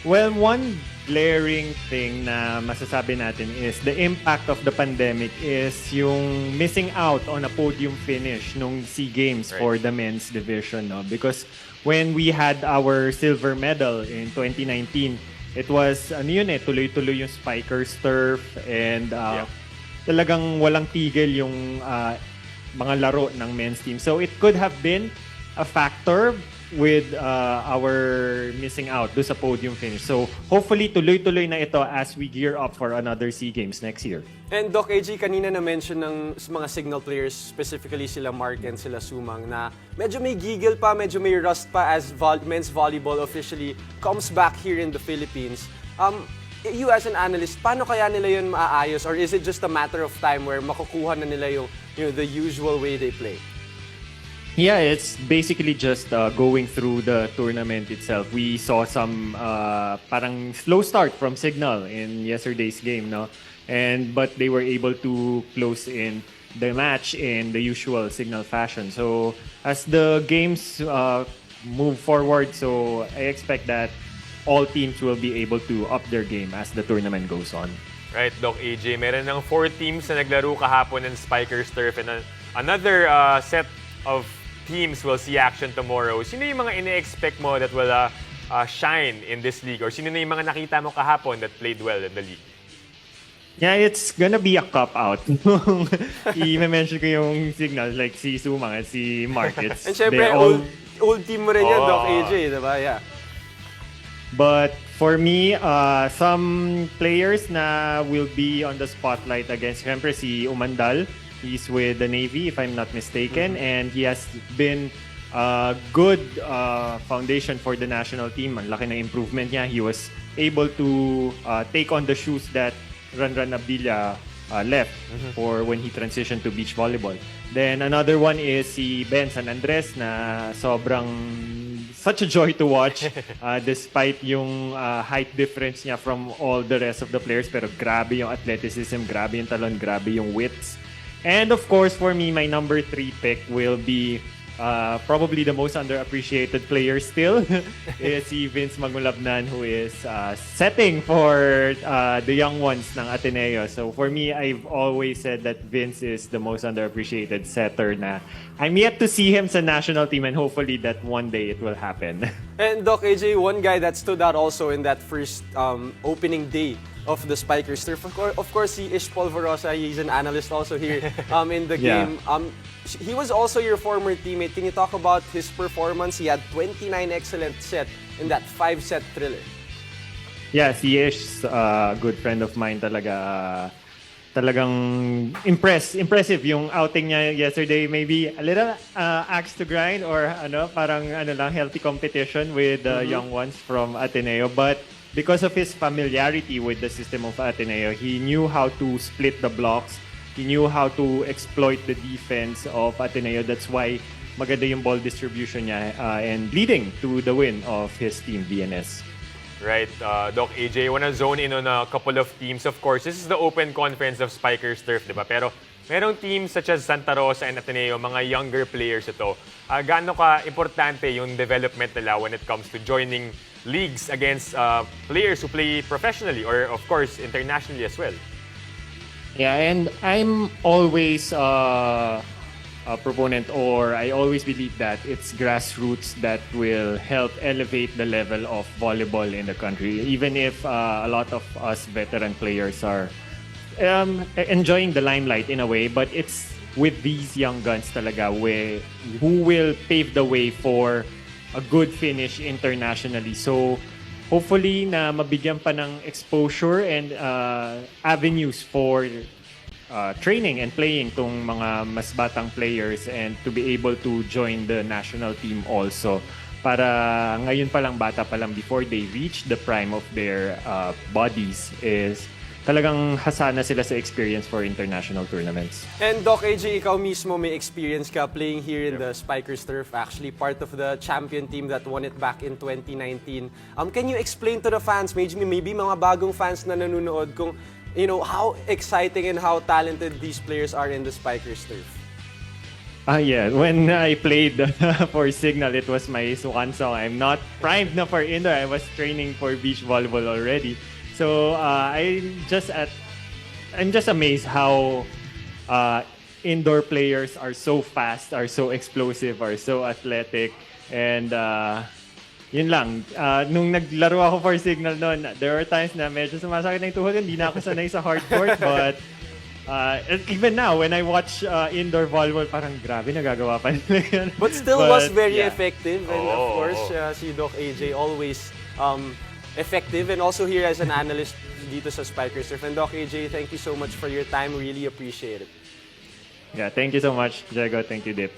Well, one glaring thing na masasabi natin is the impact of the pandemic is yung missing out on a podium finish nung SEA Games for the men's division. No? Because when we had our silver medal in 2019, it was, tuloy-tuloy yung Spikers turf and talagang walang tigil yung mga laro ng men's team. So it could have been a factor with our missing out do sa podium finish. So hopefully tuloy-tuloy na ito as we gear up for another SEA Games next year. And Doc AJ, kanina na-mention ng mga signal players, specifically sila Mark and sila Sumang, na medyo may giggle pa, medyo may rust pa as men's volleyball officially comes back here in the Philippines. You as an analyst, paano kaya nila yun maaayos? Or is it just a matter of time where makukuha na nila yung the usual way they play? Yeah, it's basically just going through the tournament itself. We saw some parang slow start from Signal in yesterday's game, no? But they were able to close in the match in the usual Signal fashion. So as the games move forward, so I expect that all teams will be able to up their game as the tournament goes on. Right, Doc AJ. Meron ng 4 teams na naglaro kahapon ng Spikers Turf and another set of teams will see action tomorrow. Sino yung mga ine-expect mo that will shine in this league? Or sino na yung mga nakita mo kahapon that played well in the league? Yeah, it's gonna be a cop-out. I-mention ko yung signals like si Sumang at si Mark. And syempre, old team mo rin yan, Doc AJ, diba? Yeah. But for me, some players na will be on the spotlight against, syempre si Umandal. He's with the Navy, if I'm not mistaken, and he has been a good foundation for the national team. Ang laki ng improvement niya. He was able to take on the shoes that Ranran Abdilla left for when he transitioned to beach volleyball. Then another one is si Ben San Andres na sobrang such a joy to watch despite yung height difference niya from all the rest of the players. Pero grabe yung athleticism, grabe yung talon, grabe yung widths. And of course, for me, my number 3 pick will be probably the most underappreciated player still is si Vince Magulabnan, who is setting for the young ones ng Ateneo. So for me, I've always said that Vince is the most underappreciated setter na I'm yet to see him sa national team and hopefully that one day it will happen. And Doc AJ, one guy that stood out also in that first opening day of the Spikers Turf, of course, si Polvorosa. He's an analyst also here in the game. He was also your former teammate. Can you talk about his performance? He had 29 excellent set in that 5-set thriller. Yeah, si Ish, a good friend of mine talaga. Talagang impressive yung outing niya yesterday. Maybe a little axe to grind or parang lang healthy competition with the young ones from Ateneo. But because of his familiarity with the system of Ateneo, he knew how to split the blocks. He knew how to exploit the defense of Ateneo. That's why maganda yung ball distribution niya and leading to the win of his team, VNS. Right, Doc AJ, I wanna zone in on a couple of teams. Of course, this is the open conference of Spikers Turf, di ba? Pero merong teams such as Santa Rosa and Ateneo, mga younger players ito. Gaano ka importante yung development nila when it comes to joining leagues against players who play professionally or, of course, internationally as well? Yeah, and I'm always a proponent, or I always believe that it's grassroots that will help elevate the level of volleyball in the country. Even if a lot of us veteran players are enjoying the limelight in a way, but it's with these young guns talaga who will pave the way for a good finish internationally. So hopefully na mabigyan pa ng exposure and avenues for training and playing tong mga mas batang players and to be able to join the national team also. Para ngayon pa lang, bata pa lang, before they reach the prime of their bodies, is talagang hasana sila sa experience for international tournaments. And Doc AJ, ikaw mismo may experience ka playing here in the Spikers Turf, actually part of the champion team that won it back in 2019. Can you explain to the fans, maybe mga bagong fans na nanonood, kung how exciting and how talented these players are in the Spikers Turf? Yeah, when I played for Signal, it was my Sukan song. I'm not primed na for indoor. I was training for beach volleyball already. So I'm just amazed how indoor players are so fast, are so explosive, are so athletic. And yun lang. Nung naglaro ako for Signal noon, there were times na medyo sumasakit na yung tuhod. Hindi na ako sanay sa hard court. But even now, when I watch indoor volleyball, parang grabe, nagagawa pa nila yun. But still was very yeah. effective. And of course, si Doc AJ always effective. And also here as an analyst dito sa Spiker Surf. And Doc AJ, thank you so much for your time. Really appreciate it. Yeah, thank you so much, Diego. Thank you, Dip.